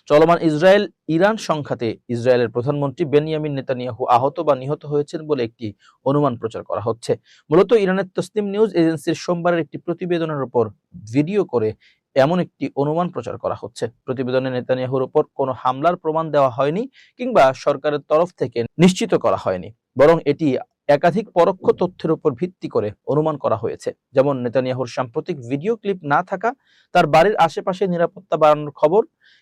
চলমান Israel Iran সংঘাতে ইসরায়েলের প্রধানমন্ত্রী বেনিয়ামিন নেতানিয়াহু আহত বা নিহত হয়েছেন বলে একটি অনুমান প্রচার করা হচ্ছে। মূলত ইরানের তসনিম নিউজ এজেন্সির সোমবারের একটি প্রতিবেদনের উপর ভিডিও করে এমন একটি অনুমান প্রচার করা হচ্ছে। প্রতিবেদনে নেতানিয়াহুর উপর কোনো হামলার প্রমাণ দেওয়া হয়নি কিংবা সরকারের তরফ থেকে নিশ্চিত করা হয়নি, বরং এটি একাধিক পরোক্ষ তথ্যের উপর ভিত্তি করে অনুমান করা হয়েছে। যেমন নেতানিয়াহুর সাম্প্রতিক ভিডিও ক্লিপ না থাকা, তার বাড়ির আশেপাশে নিরাপত্তা বাড়ানোর খবর,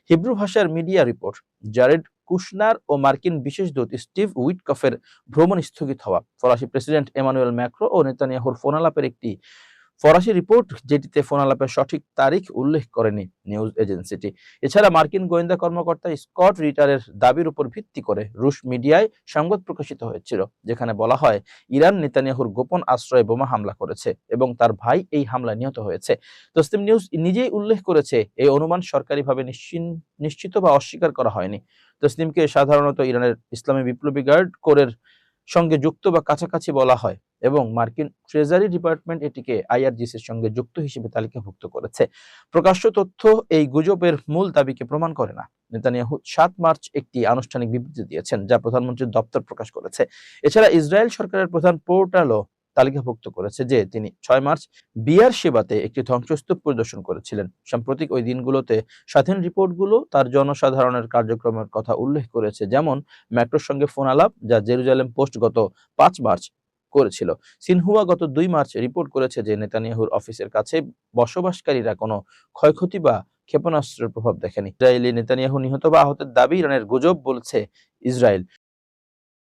হিব্রু ভাষার মিডিয়া রিপোর্ট, জারেড কুশনার ও মার্কিন বিশেষ দূত স্টিভ উইটকফের ভ্রমণ স্থগিত হওয়া, ফরাসি প্রেসিডেন্ট এমানুয়েল ম্যাক্রো ও নেতানিয়াহুর ফোন আলাপের একটি ফরাসি রিপোর্ট যেটিতে ফোন আলাপের সঠিক তারিখ উল্লেখ করেনি নিউজ এজেন্সিটি। এছাড়া মার্কিন গোয়েন্দা কর্মকর্তা স্কট রিটারের দাবির উপর ভিত্তি করে রুশ মিডিয়ায় সংবাদ প্রকাশিত হয়েছিল, যেখানে বলা হয় ইরান নেতানিয়াহুর গোপন আশ্রয়ে বোমা হামলা করেছে এবং তার ভাই এই হামলায় নিহত হয়েছে। তসনিম নিউজ নিজেই উল্লেখ করেছে এই অনুমান সরকারিভাবে নিশ্চিত বা অস্বীকার করা হয়নি। তসনিমকে সাধারণত ইরানের ইসলামী বিপ্লবী গার্ড কোরের সঙ্গে যুক্ত বা কাছাকাছি বলা হয় এবং মার্কিন ট্রেজারি ডিপার্টমেন্ট এটিকে আইআরজিসির সঙ্গে যুক্ত হিসেবে তালিকাভুক্ত করেছে। প্রকাশ্য তথ্য এই গুজবের মূল দাবিকে প্রমাণ করে না। নেতানিয়াহু ৭ মার্চ একটি আনুষ্ঠানিক বিবৃতি দিয়েছেন, যা প্রধানমন্ত্রীর দপ্তর প্রকাশ করেছে। এছাড়া ইসরায়েল সরকারের প্রধান পোর্টালও তালিকাভুক্ত করেছে যে তিনি ৬ মার্চ বিয়ার সেবাতে একটি ধ্বংসস্তূপ পরিদর্শন করেছিলেন। সাম্প্রতিক ওই দিনগুলোতে স্বাধীন রিপোর্টগুলো তার জনসাধারণের কার্যক্রমের কথা উল্লেখ করেছে, যেমন ম্যাক্রোর সঙ্গে ফোন আলাপ, যা জেরুজালেম পোস্ট গত ৫ মার্চ করেছিল। সিনহুয়া গত ২ মার্চ রিপোর্ট করেছে যে নেতানিয়াহুর অফিসের কাছে বসবাসকারীরা কোনো ক্ষয়ক্ষতি বা ক্ষেপণাস্ত্রের প্রভাব দেখেনি। ইসরায়েলি নেতানিয়াহু নিহত বা আহতের দাবি ইরানের গুজব বলছে ইসরায়েল।